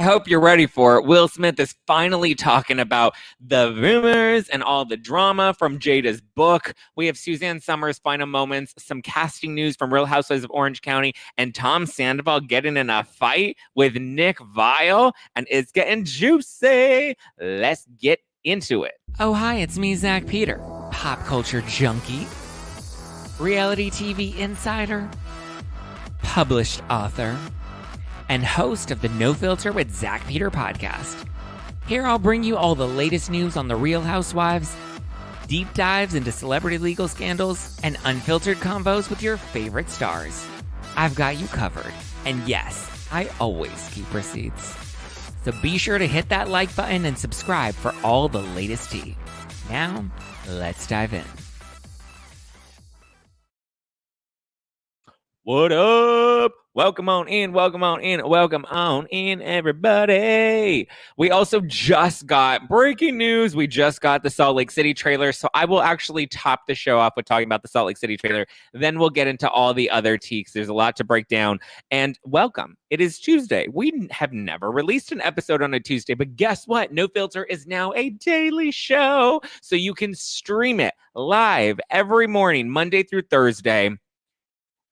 I hope you're ready for it. Will Smith is finally talking about the rumors and all the drama from Jada's book. We have Suzanne Somers' final moments, some casting news from Real Housewives of Orange County, and Tom Sandoval getting in a fight with Nick Viall, and it's getting juicy. Let's get into it. Oh, hi, it's me, Zack Peter, pop culture junkie, reality TV insider, published author, and host of the No Filter with Zack Peter podcast. Here I'll bring you all the latest news on the Real Housewives, deep dives into celebrity legal scandals, and unfiltered convos with your favorite stars. I've got you covered. And yes, I always keep receipts. So be sure to hit that like button and subscribe for all the latest tea. Now, let's dive in. What up? Welcome on in, everybody. We also just got breaking news. We just got the Salt Lake City trailer. So I will actually top the show off with talking about the Salt Lake City trailer. Then we'll get into all the other tea. There's a lot to break down. And welcome. It is Tuesday. We have never released an episode on a Tuesday, but guess what? No Filter is now a daily show. So you can stream it live every morning, Monday through Thursday.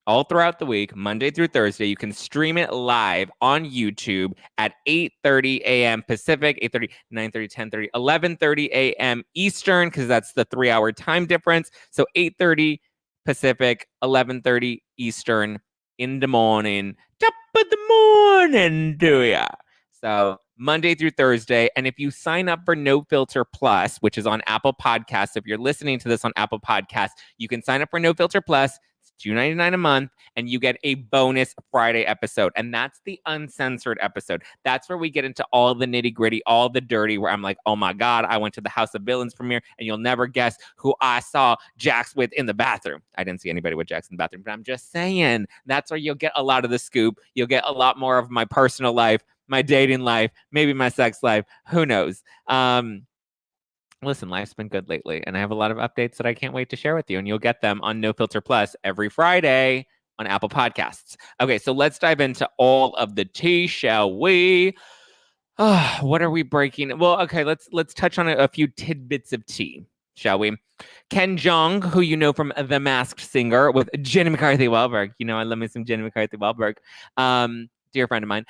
All throughout the week, Monday through Thursday. You can stream it live on YouTube at 8:30 a.m. Pacific, 8:30, 9:30, 10:30, 11:30 a.m. Eastern, because that's the 3-hour time difference. So 8:30 Pacific, 11:30 Eastern in the morning. Top of the morning to ya. So Monday through Thursday. And if you sign up for No Filter Plus, which is on Apple Podcasts, if you're listening to this on Apple Podcasts, you can sign up for No Filter Plus. $2.99 a month, and you get a bonus Friday episode. And that's the uncensored episode. That's where we get into all the nitty gritty, all the dirty, where I'm like, oh my God, I went to the House of Villains premiere, and you'll never guess who I saw Jax with in the bathroom. I didn't see anybody with Jax in the bathroom, but I'm just saying that's where you'll get a lot of the scoop. You'll get a lot more of my personal life, my dating life, maybe my sex life. Who knows? Listen, life's been good lately, and I have a lot of updates that I can't wait to share with you, and you'll get them on No Filter Plus every Friday on Apple Podcasts. Okay, so let's dive into all of the tea, shall we? What are we breaking? Well, okay, let's touch on a few tidbits of tea, shall we? Ken Jeong, who you know from The Masked Singer with Jenny McCarthy-Wahlberg. You know I love me some Jenny McCarthy-Wahlberg. Dear friend of mine,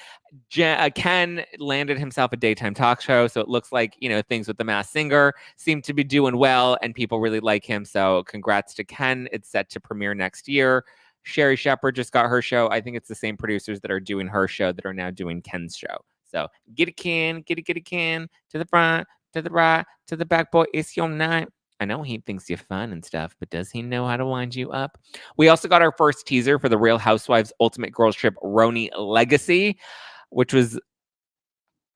Ken landed himself a daytime talk show. So it looks like, things with The Masked Singer seem to be doing well and people really like him. So congrats to Ken. It's set to premiere next year. Sherry Shepherd just got her show. I think it's the same producers that are doing her show that are now doing Ken's show. So get it, Ken, get it, Ken, to the front, to the right, to the back, boy. It's your night. I know he thinks you're fun and stuff, but does he know how to wind you up? We also got our first teaser for the Real Housewives Ultimate Girls Trip RHONY Legacy, which was,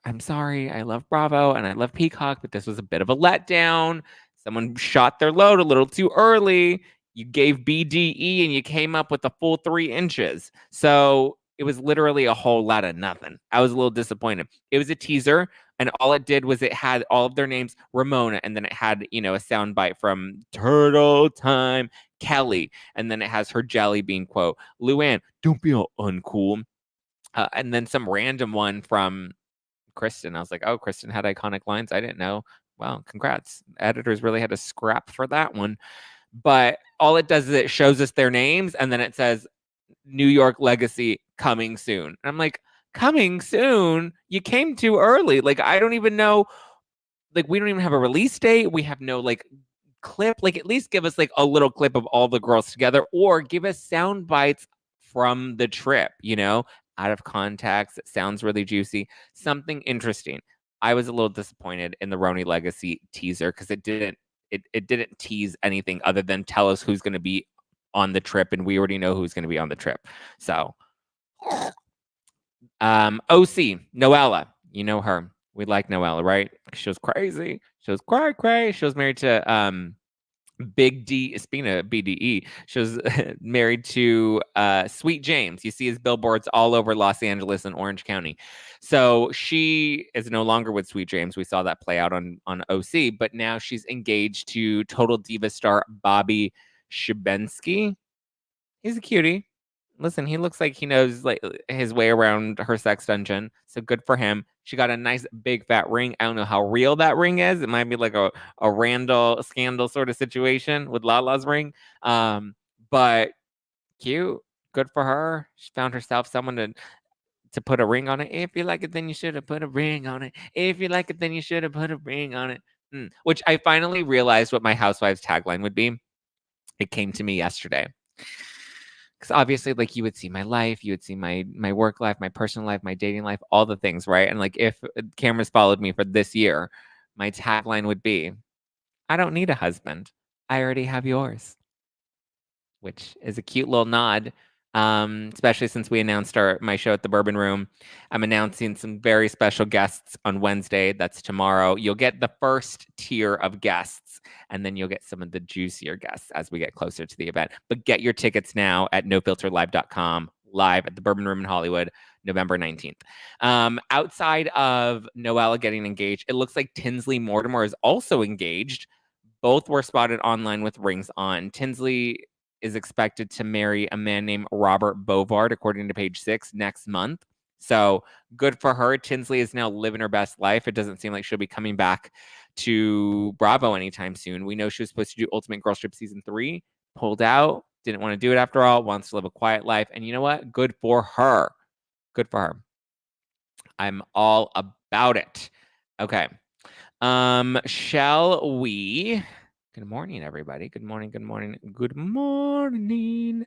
I'm sorry, I love Bravo and I love Peacock, but this was a bit of a letdown. Someone shot their load a little too early. You gave BDE and you came up with a full 3 inches. So it was literally a whole lot of nothing. I was a little disappointed. It was a teaser, and all it did was it had all of their names, Ramona, and then it had, a soundbite from Turtle Time, Kelly, and then it has her Jelly Bean quote, Luann, don't be all uncool. And then some random one from Kristen. I was like, oh, Kristen had iconic lines. I didn't know. Well, congrats. Editors really had to scrap for that one. But all it does is it shows us their names, and then it says New York Legacy coming soon. And I'm like, coming soon? You came too early. Like, I don't even know. Like, we don't even have a release date. We have no, clip. Like, at least give us, a little clip of all the girls together, or give us sound bites from the trip, out of context. It sounds really juicy. Something interesting. I was a little disappointed in the RHONY Legacy teaser because it didn't tease anything other than tell us who's going to be on the trip, and we already know who's going to be on the trip. So, OC, Noella, you know her. We like Noella, right? She was crazy. She was cray. She was married to Big D. Speaking of BDE, she was married to Sweet James. You see his billboards all over Los Angeles and Orange County. So she is no longer with Sweet James. We saw that play out on OC, but now she's engaged to Total Diva star Bobby Shibensky. He's a cutie. listen, he looks like he knows like his way around her sex dungeon. So good for him. She got a nice big fat ring. I don't know how real that ring is. It might be like a Randall scandal sort of situation with Lala's ring. But cute. Good for her. She found herself someone to put a ring on it. If you like it, then you should have put a ring on it. If you like it, then you should have put a ring on it. Which I finally realized what my housewives tagline would be. It came to me yesterday. Because obviously, like, you would see my life, you would see my work life, my personal life, my dating life, all the things, right? And like, if cameras followed me for this year, my tagline would be, I don't need a husband. I already have yours, which is a cute little nod. Especially since we announced my show at the Bourbon Room. I'm announcing some very special guests on Wednesday. That's tomorrow. You'll get the first tier of guests, and then you'll get some of the juicier guests as we get closer to the event. But get your tickets now at nofilterlive.com, live at the Bourbon Room in Hollywood, November 19th. Outside of Noella getting engaged, it looks like Tinsley Mortimer is also engaged. Both were spotted online with rings on. Tinsley is expected to marry a man named Robert Bovard, according to Page Six, next month. So good for her. Tinsley is now living her best life. It doesn't seem like she'll be coming back to Bravo anytime soon. We know she was supposed to do Ultimate Girls Trip Season 3, pulled out, didn't want to do it after all, wants to live a quiet life. And you know what? Good for her. Good for her. I'm all about it. Okay. Shall we? Good morning, everybody. Good morning. Good morning. Good morning.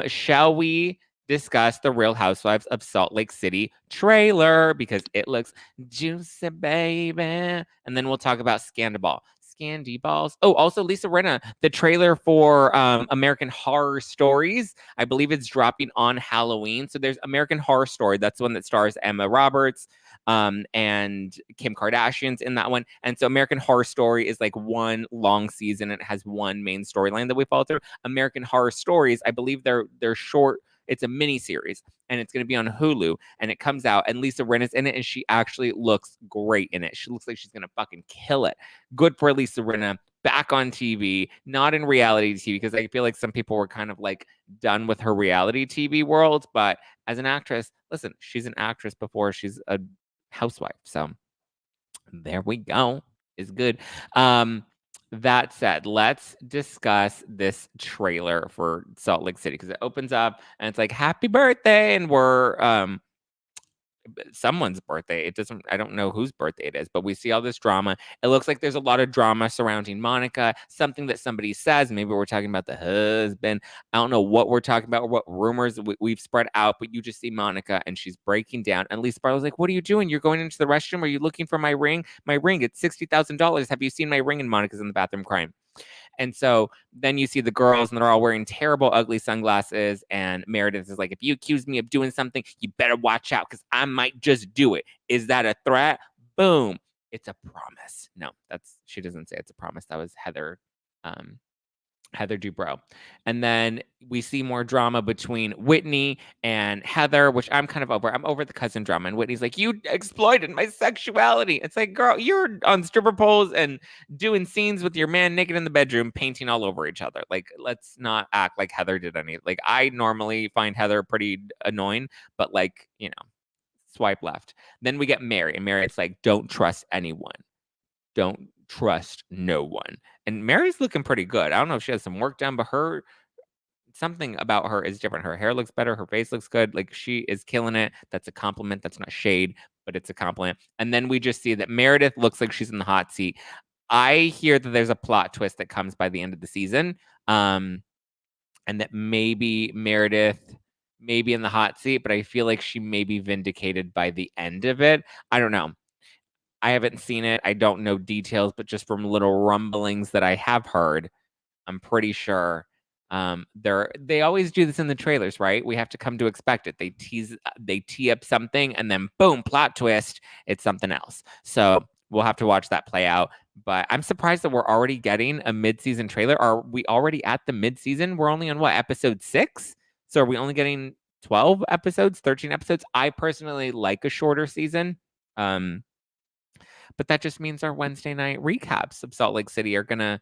Shall we discuss the Real Housewives of Salt Lake City trailer because it looks juicy, baby? And then we'll talk about Scandal. Scandy balls. Oh, also Lisa Rinna, the trailer for American Horror Stories. I believe it's dropping on Halloween. So there's American Horror Story. That's the one that stars Emma Roberts and Kim Kardashian's in that one. And so American Horror Story is like one long season. And it has one main storyline that we follow through. American Horror Stories, I believe they're short. It's a mini series and it's going to be on Hulu and it comes out and Lisa Rinna's in it and she actually looks great in it. She looks like she's going to fucking kill it. Good for Lisa Rinna. Back on TV, not in reality TV, because I feel like some people were kind of like done with her reality TV world. But as an actress, listen, she's an actress before she's a housewife. So there we go. Is good. That said, let's discuss this trailer for Salt Lake City because it opens up and it's like happy birthday and we're someone's birthday. It doesn't, I don't know whose birthday it is, but we see all this drama. It looks like there's a lot of drama surrounding Monica, something that somebody says. Maybe we're talking about the husband. I don't know what we're talking about or what rumors we've spread out, but you just see Monica and she's breaking down. And Lisa Barlow's like, what are you doing? You're going into the restroom? Are you looking for my ring? My ring, it's $60,000. Have you seen my ring? And Monica's in the bathroom crying. And so then you see the girls and they're all wearing terrible, ugly sunglasses. And Meredith is like, if you accuse me of doing something, you better watch out because I might just do it. Is that a threat? Boom. It's a promise. No, she doesn't say it's a promise. That was Heather Dubrow. And then we see more drama between Whitney and Heather, which I'm kind of over. I'm over the cousin drama. And Whitney's like, you exploited my sexuality. It's like, girl, you're on stripper poles and doing scenes with your man naked in the bedroom, painting all over each other. Like, let's not act like Heather did any. Like, I normally find Heather pretty annoying, but like, swipe left. Then we get Mary, and Mary's like, don't trust anyone. Don't trust no one. And Mary's looking pretty good. I don't know if she has some work done, but something about her is different. Her hair looks better. Her face looks good. Like she is killing it. That's a compliment. That's not shade, but it's a compliment. And then we just see that Meredith looks like she's in the hot seat. I hear that there's a plot twist that comes by the end of the season. And that maybe Meredith may be in the hot seat, but I feel like she may be vindicated by the end of it. I don't know. I haven't seen it. I don't know details, but just from little rumblings that I have heard, I'm pretty sure they always do this in the trailers, right? We have to come to expect it. They tee up something and then boom, plot twist, it's something else. So we'll have to watch that play out. But I'm surprised that we're already getting a mid-season trailer. Are we already at the mid-season? We're only on what, episode 6? So are we only getting 12 episodes, 13 episodes? I personally like a shorter season. But that just means our Wednesday night recaps of Salt Lake City are going to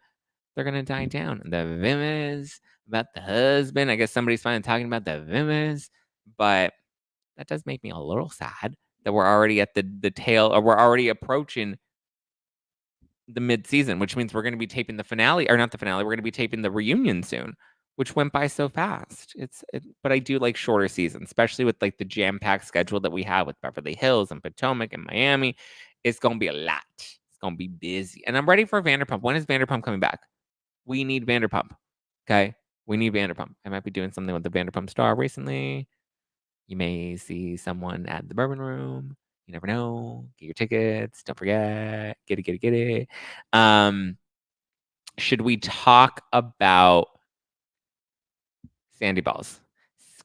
they're going to die down. The Vimas, about the husband. I guess somebody's finally talking about the Vimas, but that does make me a little sad that we're already at the tail, or we're already approaching the mid-season, which means we're going to be taping the finale, or not the finale. We're going to be taping the reunion soon, which went by so fast. But I do like shorter seasons, especially with like the jam-packed schedule that we have with Beverly Hills and Potomac and Miami. It's going to be a lot. It's going to be busy, and I'm ready for Vanderpump. When is Vanderpump coming back? We need Vanderpump. Okay, we need Vanderpump. I might be doing something with the Vanderpump star recently. You may see someone at the Bourbon Room. You never know. Get your tickets. Don't forget. Get it, get it, get it. Should we talk about Sandy Balls?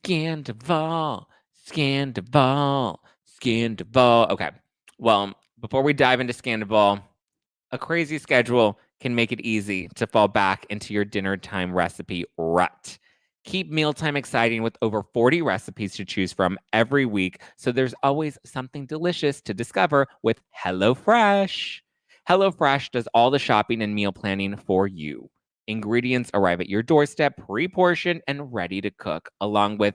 Sandoval. Okay. Well, before we dive into Sandoval, a crazy schedule can make it easy to fall back into your dinner time recipe rut. Keep mealtime exciting with over 40 recipes to choose from every week, so there's always something delicious to discover with HelloFresh. HelloFresh does all the shopping and meal planning for you. Ingredients arrive at your doorstep, pre-portioned and ready to cook, along with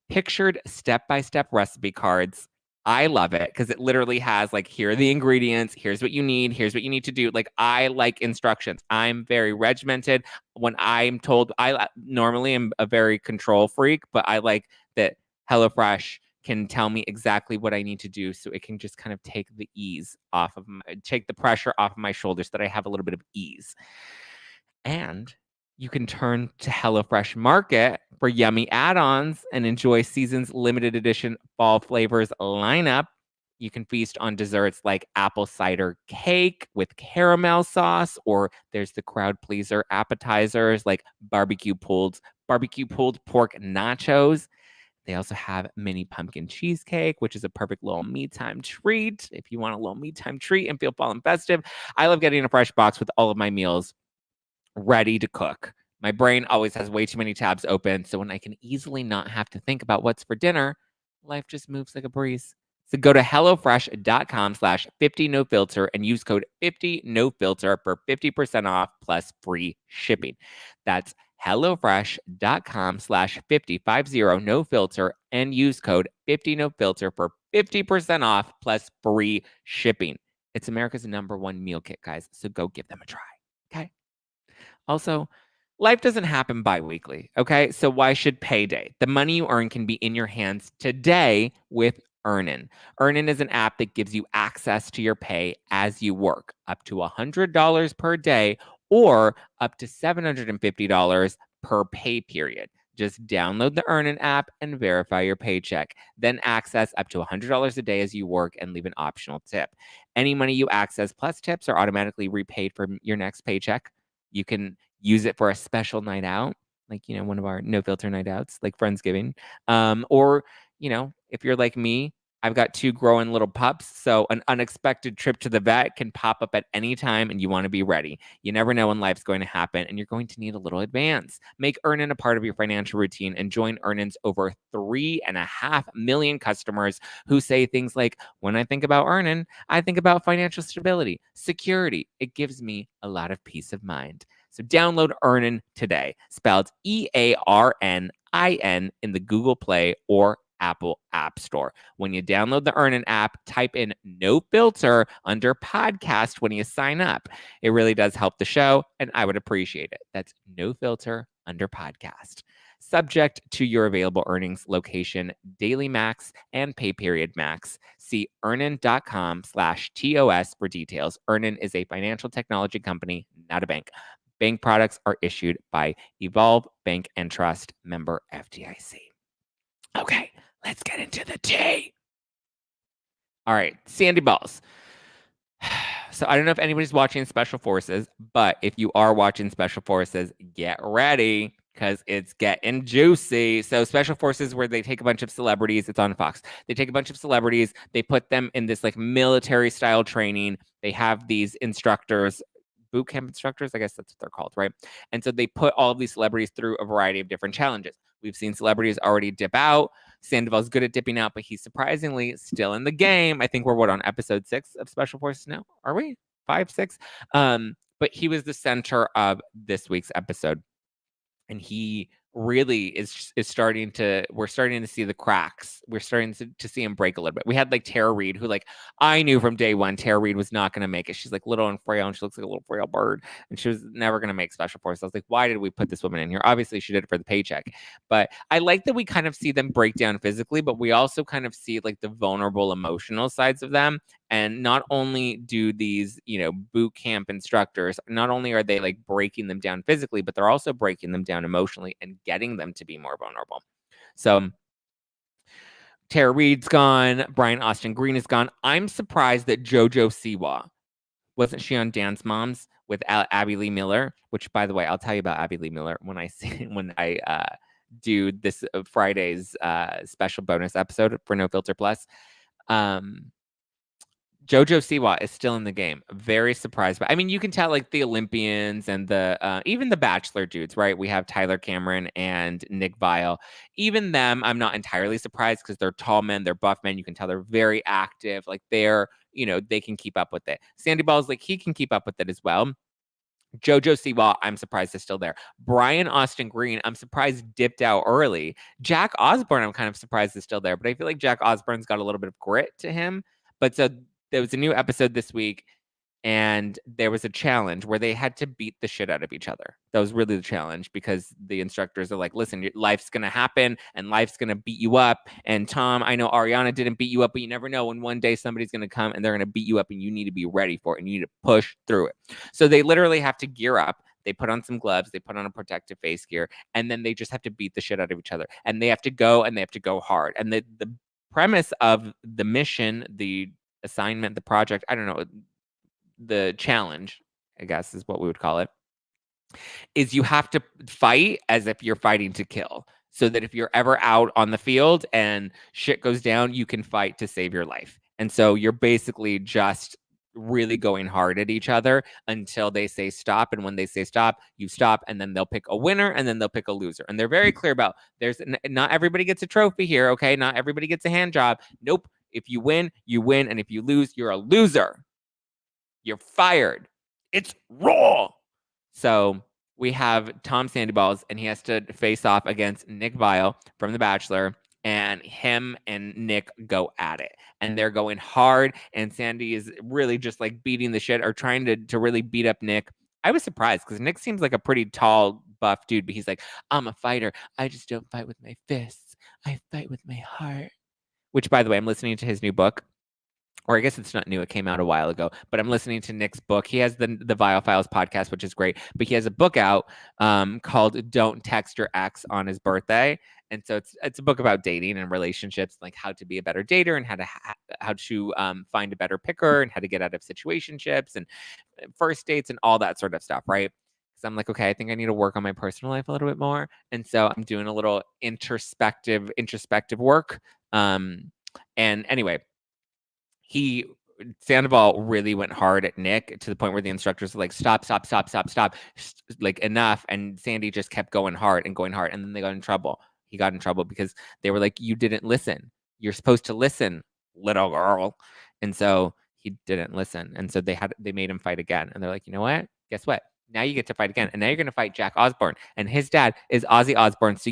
pictured step-by-step recipe cards. I love it because it literally has like, here are the ingredients, here's what you need to do. Like, I like instructions. I'm very regimented. When I'm told, I normally am a very control freak, but I like that HelloFresh can tell me exactly what I need to do, so it can just kind of take the pressure off of my shoulders, so that I have a little bit of ease. And you can turn to HelloFresh Market for yummy add-ons and enjoy season's limited edition fall flavors lineup. You can feast on desserts like apple cider cake with caramel sauce, or there's the crowd pleaser appetizers like barbecue pulled pork nachos. They also have mini pumpkin cheesecake, which is a perfect little me time treat if you want a little me time treat and feel fall and festive. I love getting a fresh box with all of my meals ready to cook. My brain always has way too many tabs open, so when I can easily not have to think about what's for dinner, life just moves like a breeze. So go to HelloFresh.com/50NoFilter and use code 50NoFilter for 50% off plus free shipping. That's HelloFresh.com/50NoFilter and use code 50NoFilter for 50% off plus free shipping. It's America's #1 meal kit, guys, so go give them a try. Okay? Also, life doesn't happen bi-weekly, okay? So why should payday? The money you earn can be in your hands today with Earnin. Earnin is an app that gives you access to your pay as you work, up to $100 per day or up to $750 per pay period. Just download the Earnin app and verify your paycheck. Then access up to $100 a day as you work and leave an optional tip. Any money you access plus tips are automatically repaid from your next paycheck. You can use it for a special night out, like, one of our no filter night outs, like Friendsgiving. Or, if you're like me, I've got 2 growing little pups, so an unexpected trip to the vet can pop up at any time, and you want to be ready. You never know when life's going to happen, and you're going to need a little advance. Make Earnin a part of your financial routine and join Earnin's over 3.5 million customers who say things like, when I think about Earnin, I think about financial stability, security. It gives me a lot of peace of mind. So download Earnin today, spelled EARNIN in the Google Play or Apple App Store. When you download the Earnin app, type in no filter under podcast when you sign up. It really does help the show, and I would appreciate it. That's no filter under podcast. Subject to your available earnings, location, daily max, and pay period max. See earnin.com/TOS for details. Earnin is a financial technology company, not a bank. Bank products are issued by Viall Bank and Trust, member FDIC. Okay, let's get into the tea. All right, Sandy Balls. So I don't know if anybody's watching Special Forces, but if you are watching Special Forces, get ready because it's getting juicy. So Special Forces, where they take a bunch of celebrities, it's on Fox. They take a bunch of celebrities, they put them in this like military style training. They have these instructors, boot camp instructors, I guess that's what they're called, right? And so they put all of these celebrities through a variety of different challenges. We've seen celebrities already dip out. Sandoval's good at dipping out, but he's surprisingly still in the game. I think we're on episode 6 of Special Forces now? Are we? 5, 6? but he was the center of this week's episode. And he really is starting to, we're starting to see the cracks. We're starting to see him break a little bit. We had like Tara Reid, who like I knew from day one Tara Reid was not going to make it. She's like little and frail, and she looks like a little frail bird, and she was never going to make Special Forces. I was like, why did we put this woman in here? Obviously she did it for the paycheck, but I like that we kind of see them break down physically, but we also kind of see like the vulnerable emotional sides of them. And not only do these, boot camp instructors, not only are they like breaking them down physically, but they're also breaking them down emotionally and getting them to be more vulnerable. So Tara Reid's gone. Brian Austin Green is gone. I'm surprised that JoJo Siwa, wasn't she on Dance Moms with Abby Lee Miller? Which, by the way, I'll tell you about Abby Lee Miller when I do this Friday's special bonus episode for No Filter Plus. JoJo Siwa is still in the game. Very surprised. But I mean, you can tell like the Olympians and the even the Bachelor dudes, right? We have Tyler Cameron and Nick Viall. Even them, I'm not entirely surprised because they're tall men, they're buff men. You can tell they're very active. Like they're, they can keep up with it. Sandoval's like he can keep up with it as well. JoJo Siwa, I'm surprised is still there. Brian Austin Green, I'm surprised dipped out early. Jack Osbourne, I'm kind of surprised is still there, but I feel like Jack Osbourne's got a little bit of grit to him. But so there was a new episode this week, and there was a challenge where they had to beat the shit out of each other. That was really the challenge because the instructors are like, listen, life's going to happen and life's going to beat you up. And Tom, I know Ariana didn't beat you up, but you never know when one day somebody's going to come and they're going to beat you up and you need to be ready for it and you need to push through it. So they literally have to gear up. They put on some gloves, they put on a protective face gear, and then they just have to beat the shit out of each other. And they have to go and they have to go hard. And the premise of the mission, the assignment, the project, I don't know, the challenge, I guess is what we would call it, is you have to fight as if you're fighting to kill. So that if you're ever out on the field and shit goes down, you can fight to save your life. And so you're basically just really going hard at each other until they say stop. And when they say stop, you stop, and then they'll pick a winner and then they'll pick a loser. And they're very clear about there's not everybody gets a trophy here. Okay. Not everybody gets a hand job. Nope. If you win, you win. And if you lose, you're a loser. You're fired. It's raw. So we have Tom Sandoval, and he has to face off against Nick Viall from The Bachelor, and him and Nick go at it. And they're going hard, and Sandy is really just like beating the shit or trying to really beat up Nick. I was surprised because Nick seems like a pretty tall, buff dude, but he's like, I'm a fighter. I just don't fight with my fists. I fight with my heart. Which, by the way, I'm listening to his new book. Or I guess it's not new. It came out a while ago. But I'm listening to Nick's book. He has the Viall Files podcast, which is great. But he has a book out called "Don't Text Your Ex on His Birthday," and so it's a book about dating and relationships, like how to be a better dater and how to find a better picker and how to get out of situationships and first dates and all that sort of stuff, right? Because I'm like, okay, I think I need to work on my personal life a little bit more, and so I'm doing a little introspective work. And anyway. Sandoval really went hard at Nick to the point where the instructors were like, stop, like enough. And Sandy just kept going hard. And then they got in trouble. He got in trouble because they were like, you didn't listen. You're supposed to listen, little girl. And so he didn't listen. And so they made him fight again. And they're like, you know what? Guess what? Now you get to fight again. And now you're going to fight Jack Osbourne. And his dad is Ozzy Osbourne. So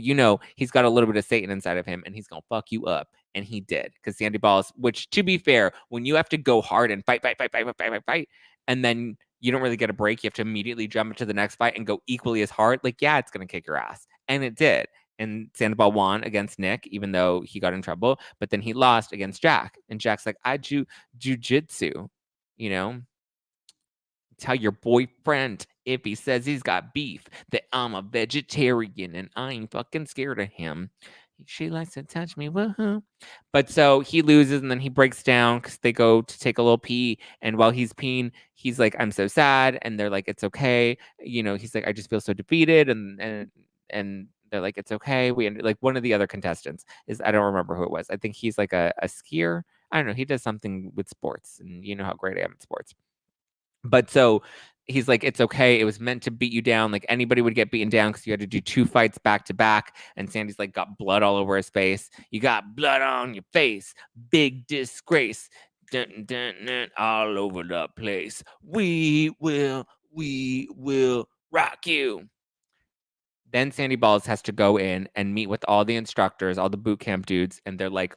he's got a little bit of Satan inside of him. And he's going to fuck you up. And he did. Because Sandoval, which to be fair, when you have to go hard and fight, and then you don't really get a break, you have to immediately jump into the next fight and go equally as hard. Like, yeah, it's going to kick your ass. And it did. And Sandoval won against Nick, even though he got in trouble. But then he lost against Jack. And Jack's like, I do jujitsu, Tell your boyfriend if he says he's got beef that I'm a vegetarian and I ain't fucking scared of him. She likes to touch me, woohoo. But so he loses and then he breaks down because they go to take a little pee. And while he's peeing, he's like, I'm so sad. And they're like, it's okay. He's like, I just feel so defeated. And they're like, it's okay. Like one of the other contestants I don't remember who it was. I think he's like a skier. I don't know. He does something with sports. And you know how great I am at sports. But so he's like, it's okay. It was meant to beat you down. Like anybody would get beaten down because you had to do 2 fights back to back. And Sandy's like got blood all over his face. You got blood on your face. Big disgrace. Dun, dun, dun, all over the place. We will We will rock you. Then Sandy Balls has to go in and meet with all the instructors, all the boot camp dudes, and they're like,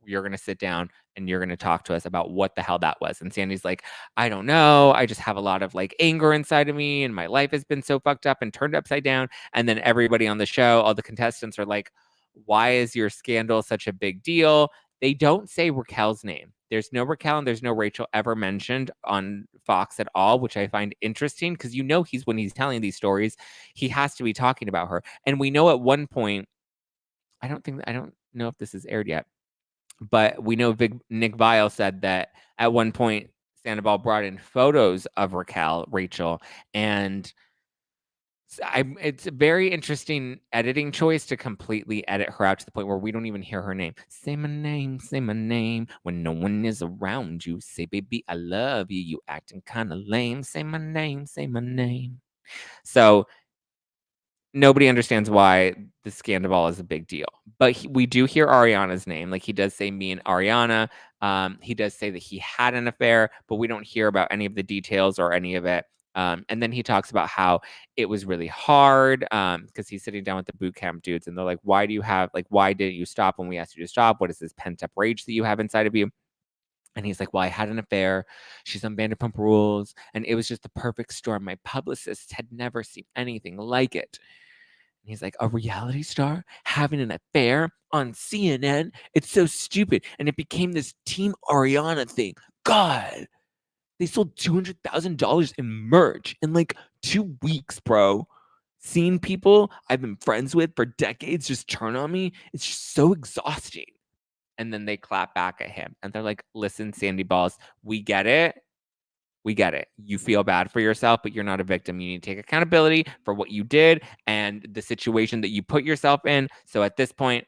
you're going to sit down and you're going to talk to us about what the hell that was. And Sandy's like, I don't know. I just have a lot of like anger inside of me and my life has been so fucked up and turned upside down. And then everybody on the show, all the contestants are like, why is your scandal such a big deal? They don't say Raquel's name. There's no Raquel and there's no Rachel ever mentioned on Fox at all, which I find interesting because when he's telling these stories, he has to be talking about her. And we know at one point, I don't know if this is aired yet, but we know Nick Viall said that at one point Sandoval brought in photos of Rachel, and it's a very interesting editing choice to completely edit her out to the point where we don't even hear her name. Say my name when no one is around you. Say, baby, I love you. You acting kind of lame. Say my name, say my name. So nobody understands why the Sandoval is a big deal. But we do hear Ariana's name. Like, he does say me and Ariana. He does say that he had an affair, but we don't hear about any of the details or any of it. And then he talks about how it was really hard because he's sitting down with the boot camp dudes and they're like, why didn't you stop when we asked you to stop? What is this pent up rage that you have inside of you? And he's like, well, I had an affair. She's on Vanderpump Rules. And it was just the perfect storm. My publicists had never seen anything like it. And he's like, a reality star having an affair on CNN? It's so stupid. And it became this Team Ariana thing. God, they sold $200,000 in merch in like 2 weeks, bro. Seeing people I've been friends with for decades just turn on me, it's just so exhausting. And then they clap back at him. And they're like, listen, Sandy Balls, we get it. We get it. You feel bad for yourself, but you're not a victim. You need to take accountability for what you did and the situation that you put yourself in. So at this point,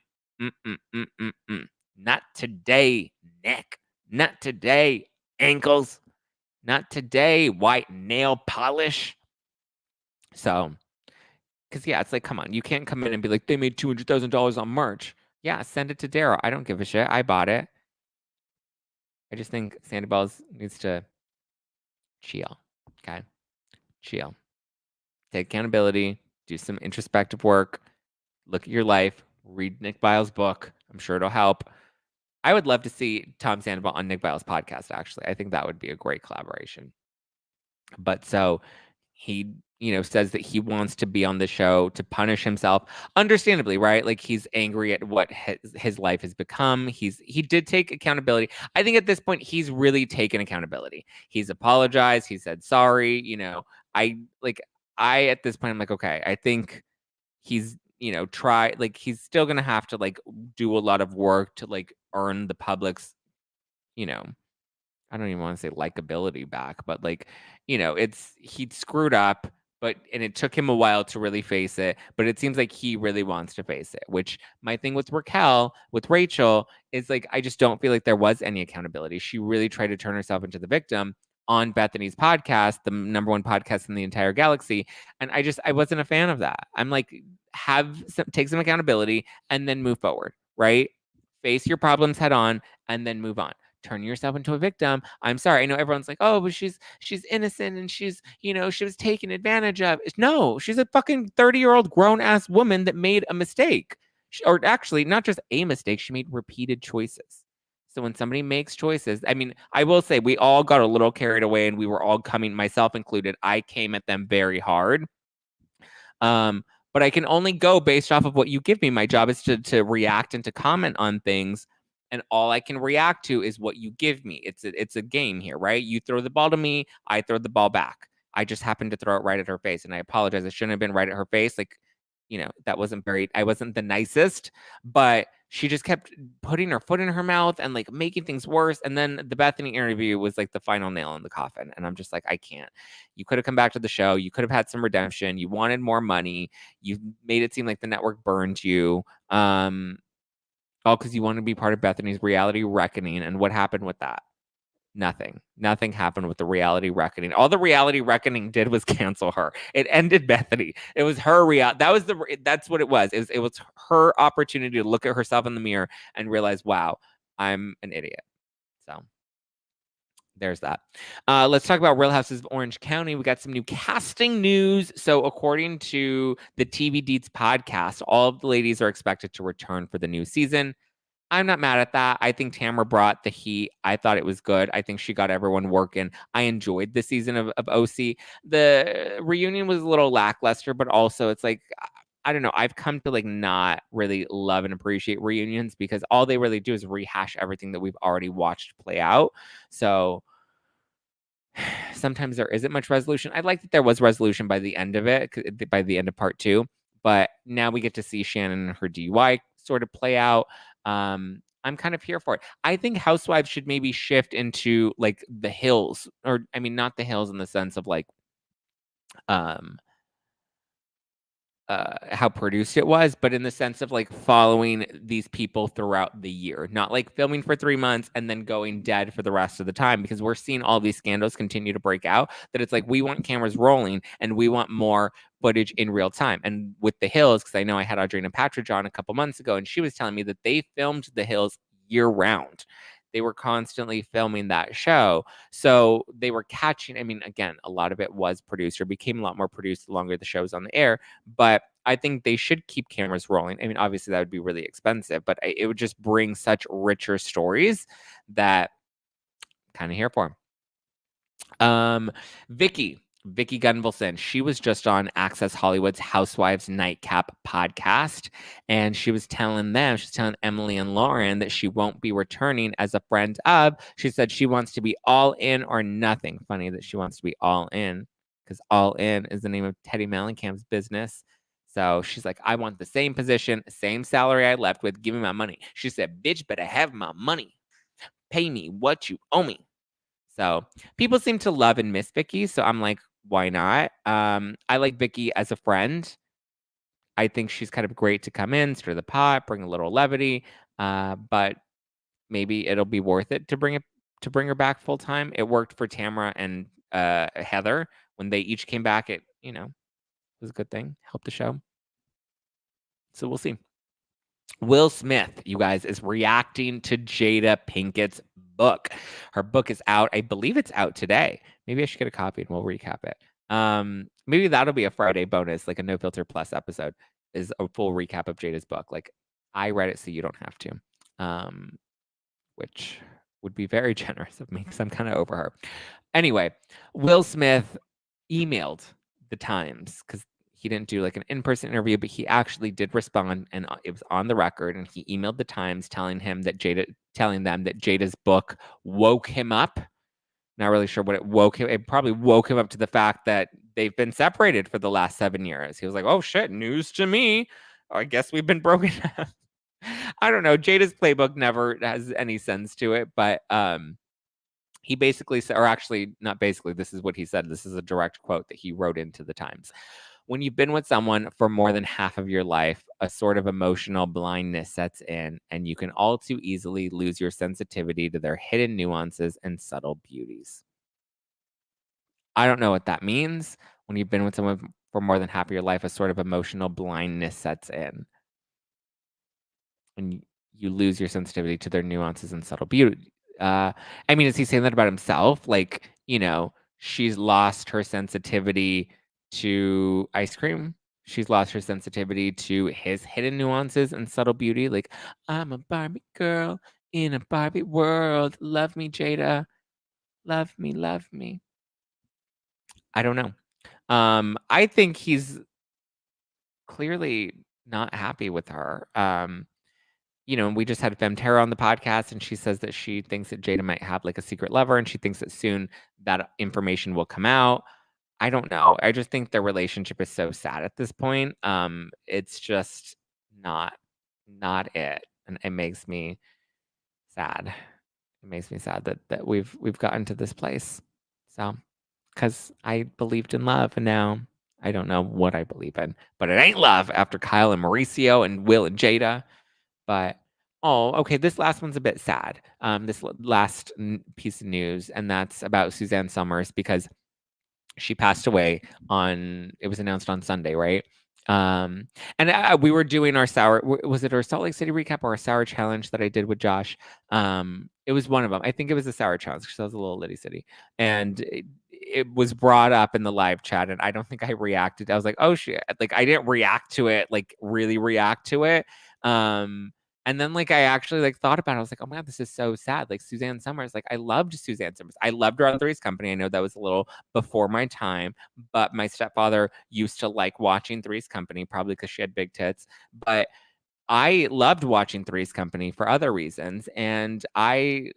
not today, Nick. Not today, ankles. Not today, white nail polish. So, because yeah, it's like, come on, you can't come in and be like, they made $200,000 on merch. Yeah, send it to Daryl. I don't give a shit. I bought it. I just think Sandoval's needs to chill. Okay. Chill. Take accountability. Do some introspective work. Look at your life. Read Nick Viall's book. I'm sure it'll help. I would love to see Tom Sandoval on Nick Viall's podcast, actually. I think that would be a great collaboration. But so he, says that he wants to be on the show to punish himself. Understandably, right? Like, he's angry at what his life has become. He did take accountability. I think at this point, he's really taken accountability. He's apologized. He said sorry. I at this point, I'm like, okay, I think he's, he's still going to have to like do a lot of work to like earn the public's, I don't even want to say likability back, but like, he'd screwed up, and it took him a while to really face it, but it seems like he really wants to face it, which my thing with Rachel is like, I just don't feel like there was any accountability. She really tried to turn herself into the victim on Bethany's podcast, the number one podcast in the entire galaxy. And I wasn't a fan of that. I'm like, take some accountability and then move forward, right? Face your problems head on and then move on. Turn yourself into a victim. I'm sorry. I know everyone's like, oh, but she's innocent and she was taken advantage of. No, she's a fucking 30-year-old grown-ass woman that made a mistake. Or actually, not just a mistake, she made repeated choices. So when somebody makes choices, I mean, I will say we all got a little carried away and we were all coming, myself included. I came at them very hard. But I can only go based off of what you give me. My job is to react and to comment on things. And all I can react to is what you give me. It's a game here, right? You throw the ball to me, I throw the ball back. I just happened to throw it right at her face. And I apologize. I shouldn't have been right at her face. Like, that I wasn't the nicest, but she just kept putting her foot in her mouth and like making things worse. And then the Bethany interview was like the final nail in the coffin. And I'm just like, I can't. You could have come back to the show. You could have had some redemption. You wanted more money. You made it seem like the network burned you. All because you want to be part of Bethany's reality reckoning. And what happened with that? Nothing happened with the reality reckoning. All the reality reckoning did was cancel her. It ended Bethany. It was her that's what it was. It was her opportunity to look at herself in the mirror and realize, wow, I'm an idiot. So there's that. Let's talk about Real Houses of Orange County. We got some new casting news. So, according to the TV Deets podcast, all of the ladies are expected to return for the new season. I'm not mad at that. I think Tamara brought the heat. I thought it was good. I think she got everyone working. I enjoyed the season of OC. The reunion was a little lackluster, but also it's like, I don't know. I've come to like not really love and appreciate reunions because all they really do is rehash everything that we've already watched play out. So sometimes there isn't much resolution. I like that there was resolution by the end of it, by the end of part 2. But now we get to see Shannon and her DUI sort of play out. I'm kind of here for it. I think Housewives should maybe shift into like the hills, or I mean, not the hills in the sense of like how produced it was, but in the sense of like following these people throughout the year, not like filming for 3 months and then going dead for the rest of the time, because we're seeing all these scandals continue to break out, that it's like we want cameras rolling and we want more footage in real time. And with the Hills, because I know I had Audrina Patridge on a couple months ago, and she was telling me that they filmed the Hills year round. They were constantly filming that show. So they were catching, I mean, again, a lot of it was produced or became a lot more produced the longer the show was on the air. But I think they should keep cameras rolling. I mean, obviously that would be really expensive, but it would just bring such richer stories that I'm kind of here for. Vicki Gunvalson, she was just on Access Hollywood's Housewives Nightcap podcast, and she's telling Emily and Lauren that she won't be returning as a friend of. She said she wants to be all in or nothing. Funny that she wants to be all in, because all in is the name of Teddy Mellencamp's business. So she's like, I want the same position, same salary I left with. Give me my money. She said, bitch, better have my money. Pay me what you owe me. So people seem to love and miss Vicki. So I'm like, why not? I like Vicki as a friend. I think she's kind of great to come in, stir the pot, bring a little levity. But maybe it'll be worth it to bring her back full time. It worked for Tamara and Heather when they each came back. It was a good thing. Helped the show. So we'll see. Will Smith, you guys, is reacting to Jada Pinkett's book. Her book is out. I believe it's out today. Maybe I should get a copy and we'll recap it. Maybe that'll be a Friday bonus, like a No Filter Plus episode, is a full recap of Jada's book. Like, I read it so you don't have to, which would be very generous of me because I'm kind of over her. Anyway, Will Smith emailed the Times because he didn't do like an in-person interview, but he actually did respond, and it was on the record. And he emailed the Times telling them that Jada's book woke him up. Not really sure what it woke him. It probably woke him up to the fact that they've been separated for the last 7 years. He was like, "Oh shit, news to me. I guess we've been broken up." I don't know. Jada's playbook never has any sense to it, but he basically said, or actually not basically, this is what he said. This is a direct quote that he wrote into the Times. When you've been with someone for more than half of your life, a sort of emotional blindness sets in, and you can all too easily lose your sensitivity to their hidden nuances and subtle beauties. I don't know what that means. When you've been with someone for more than half of your life, a sort of emotional blindness sets in, and you lose your sensitivity to their nuances and subtle beauty. I mean, is he saying that about himself? Like, she's lost her sensitivity to ice cream. She's lost her sensitivity to his hidden nuances and subtle beauty. Like, I'm a Barbie girl in a Barbie world. Love me, Jada. Love me, love me. I don't know. I think he's clearly not happy with her. We just had Femterra on the podcast, and she says that she thinks that Jada might have like a secret lover, and she thinks that soon that information will come out. I don't know. I just think their relationship is so sad at this point. It's just not it, and it makes me sad. It makes me sad that we've gotten to this place. So, because I believed in love, and now I don't know what I believe in, but it ain't love after Kyle and Mauricio and Will and Jada. But okay, this last one's a bit sad. This last piece of news, and that's about Suzanne Somers, because she passed away it was announced on Sunday, right? And we were doing our was it our Salt Lake City recap or our sour challenge that I did with Josh? It was one of them. I think it was the Sour Challenge because I was a little Liddy City. And it was brought up in the live chat, and I don't think I reacted. I was like, oh shit. Like, I didn't react to it, like really react to it. And then like I actually like thought about it. I was like, oh my God, this is so sad. Like Suzanne Somers, like I loved Suzanne Somers. I loved her on Three's Company. I know that was a little before my time, but my stepfather used to like watching Three's Company, probably because she had big tits. But I loved watching Three's Company for other reasons, and I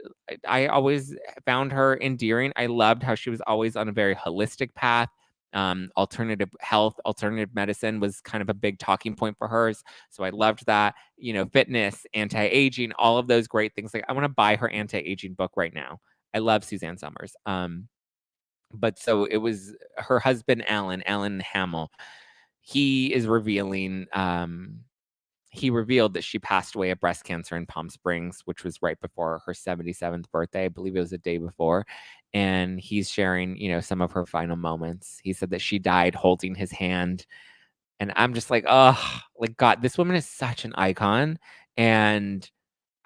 always found her endearing. I loved how she was always on a very holistic path. Alternative health, alternative medicine was kind of a big talking point for hers. So I loved that. You know, fitness, anti-aging, all of those great things. Like I want to buy her anti-aging book right now. I love Suzanne Somers. But so it was her husband, Alan Hamill. He is revealing. He revealed that she passed away of breast cancer in Palm Springs, which was right before her 77th birthday. I believe it was a day before. And he's sharing, you know, some of her final moments. He said that she died holding his hand. And I'm just like, oh, like, God, this woman is such an icon. And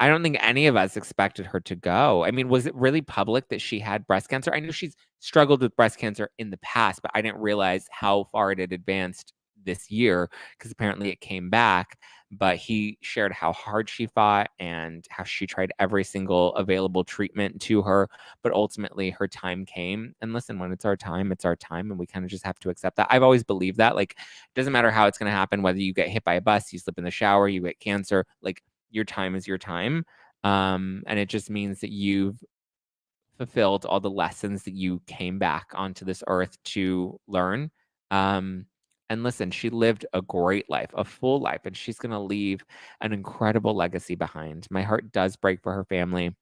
I don't think any of us expected her to go. I mean, was it really public that she had breast cancer? I know she's struggled with breast cancer in the past, but I didn't realize how far it had advanced this year because apparently it came back. But he shared how hard she fought and how she tried every single available treatment to her. But ultimately, her time came. And listen, when it's our time, it's our time. And we kind of just have to accept that. I've always believed that. Like, it doesn't matter how it's going to happen, whether you get hit by a bus, you slip in the shower, you get cancer, like, your time is your time. And it just means that you've fulfilled all the lessons that you came back onto this earth to learn. And listen, she lived a great life, a full life, and she's going to leave an incredible legacy behind. My heart does break for her family.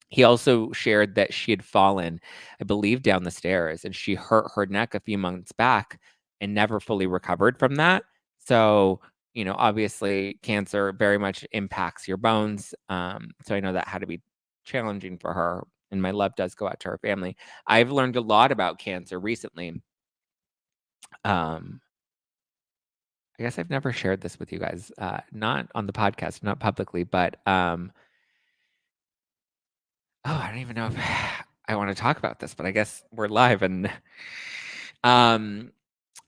He also shared that she had fallen, I believe, down the stairs, and she hurt her neck a few months back and never fully recovered from that. So, you know, obviously, cancer very much impacts your bones. So I know that had to be challenging for her. And my love does go out to her family. I've learned a lot about cancer recently. Um, I guess I've never shared this with you guys, not on the podcast, not publicly, but oh, I don't even know if I want to talk about this, but I guess we're live. And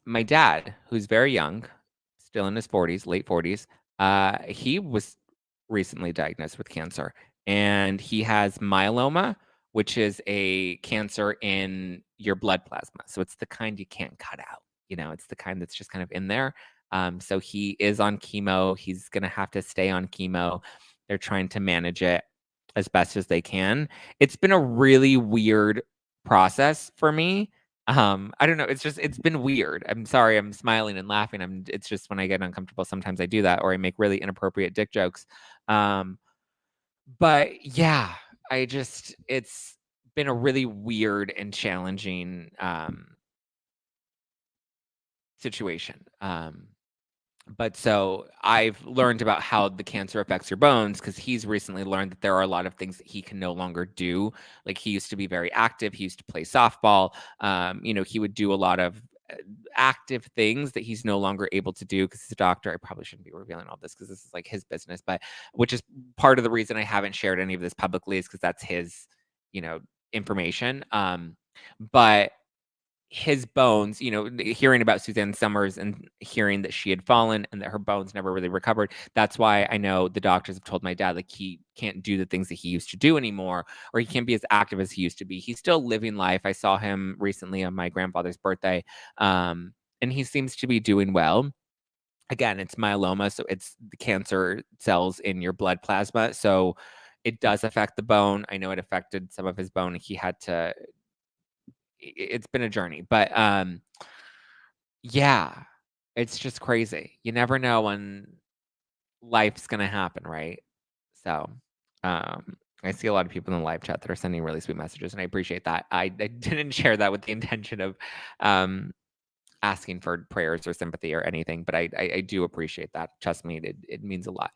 my dad, who's very young, still in his 40s, late 40s, he was recently diagnosed with cancer. And he has myeloma, which is a cancer in your blood plasma. So it's the kind you can't cut out. You know, it's the kind that's just kind of in there. So he is on chemo. He's going to have to stay on chemo. They're trying to manage it as best as they can. It's been a really weird process for me. I don't know. It's been weird. I'm sorry. I'm smiling and laughing. It's just when I get uncomfortable, sometimes I do that, or I make really inappropriate dick jokes. But yeah, it's been a really weird and challenging situation. But so I've learned about how the cancer affects your bones because he's recently learned that there are a lot of things that he can no longer do. Like he used to be very active. He used to play softball. You know, he would do a lot of active things that he's no longer able to do because he's a doctor. I probably shouldn't be revealing all this because this is like his business, but which is part of the reason I haven't shared any of this publicly is because that's his, you know, information. But his bones, you know, hearing about Suzanne Somers and hearing that she had fallen and that her bones never really recovered. That's why I know the doctors have told my dad, like, he can't do the things that he used to do anymore, or he can't be as active as he used to be. He's still living life. I saw him recently on my grandfather's birthday, and he seems to be doing well. Again, it's myeloma, so it's the cancer cells in your blood plasma. So it does affect the bone. I know it affected some of his bone. He had to, it's been a journey, but yeah, it's just crazy. You never know when life's gonna happen, right? So, I see a lot of people in the live chat that are sending really sweet messages, and I appreciate that. I didn't share that with the intention of asking for prayers or sympathy or anything, but I do appreciate that. Trust me, it means a lot.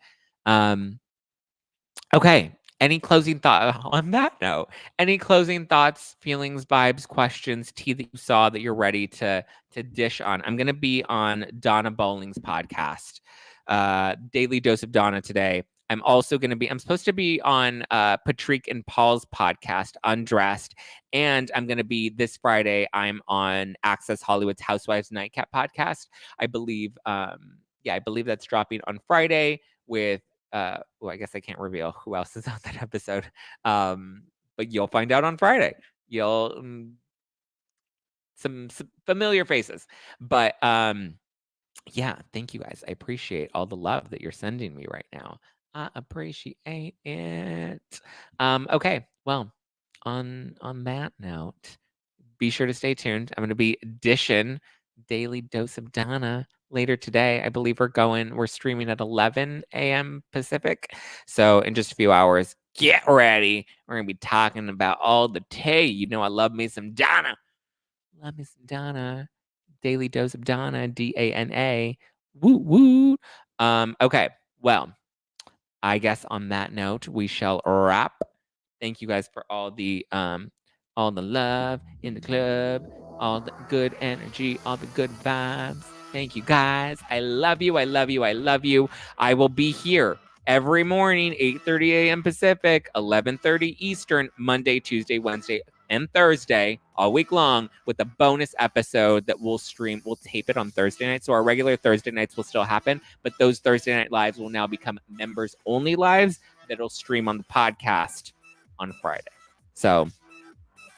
Okay. Any closing thought on that note? Any closing thoughts, feelings, vibes, questions, tea that you saw that you're ready to dish on? I'm going to be on Donna Bowling's podcast, Daily Dose of Donna today. I'm also going to be, I'm supposed to be on Patrick and Paul's podcast, Undressed. And I'm going to be this Friday, I'm on Access Hollywood's Housewives Nightcap podcast. I believe, I believe that's dropping on Friday with, I guess I can't reveal who else is on that episode. But you'll find out on Friday. You'll, some familiar faces. But, yeah, thank you guys. I appreciate all the love that you're sending me right now. I appreciate it. Okay, well, on that note, be sure to stay tuned. I'm going to be dishing Daily Dose of Donna later today. I believe we're streaming at 11 a.m. Pacific. So in just a few hours, get ready. We're going to be talking about all the tea. You know I love me some Donna. Love me some Donna. Daily Dose of Donna, Dana. Woo woo. Okay, well, I guess on that note, we shall wrap. Thank you guys for all the love in the club, all the good energy, all the good vibes. Thank you guys. I love you. I love you. I love you. I will be here every morning, 8:30 a.m. Pacific, 11:30 Eastern, Monday, Tuesday, Wednesday, and Thursday, all week long, with a bonus episode that we'll stream. We'll tape it on Thursday night. So our regular Thursday nights will still happen, but those Thursday night lives will now become members only lives that'll stream on the podcast on Friday. So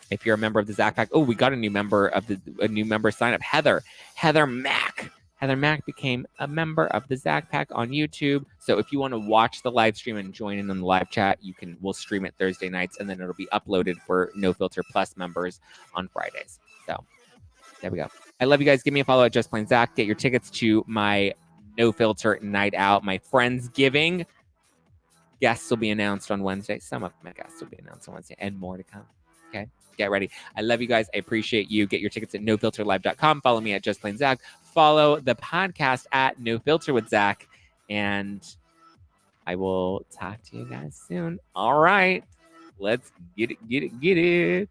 if you're a member of the Zack Pack, we got a new member sign up, Heather Mack. Heather Mack became a member of the Zack Pack on YouTube. So if you want to watch the live stream and join in on the live chat, we'll stream it Thursday nights, and then it'll be uploaded for No Filter Plus members on Fridays. So there we go. I love you guys. Give me a follow at Just Plain Zack. Get your tickets to my No Filter night out, my Friendsgiving. Guests will be announced on Wednesday. Some of my guests will be announced on Wednesday, and more to come. Okay, get ready. I love you guys. I appreciate you. Get your tickets at nofilterlive.com. Follow me at Just Plain Zack. Follow the podcast at No Filter with Zack. And I will talk to you guys soon. All right. Let's get it.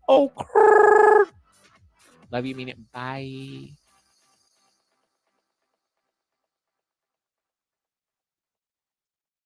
Okay. Love you, mean it. Bye.